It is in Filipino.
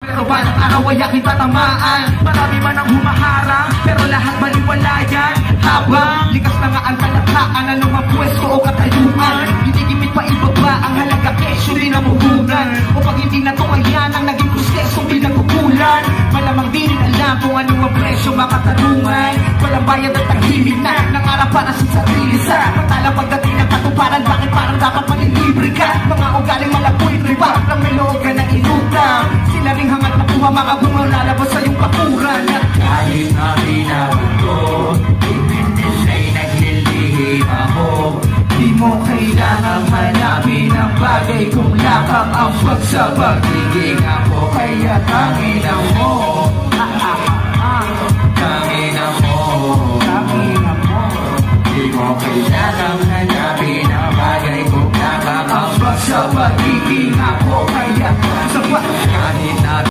Pero balang araw ay aking tatamaan. Marami man ang humaharang, pero lahat baliwala yan. Habang likas na nga ang talakhaan, anumang pwesto o katayuan, hindi gimit pa ibaba ang halaga, kesyo din ang muhunan. O pag hindi na to ayan ang naging proseso pinagkukulan, malamang di rin alam kung anong ang presyo makatarungan. Walang bayad at tahimik na nangarap para sa sarili sa patala pagdating ng katuparan. Bakit parang dapat manilibre ka? Mga ugaling malapoy, riba lang may loob ka ng inutang. Sila ring hangat na kuha mga bungaw lalabas sa iyong pakuran. At kahit na binabuto, ibintis ay naglilihim ako. Di mo kailangang hanapin ang bagay kung lakang ang pag sa pagiging ako. Kaya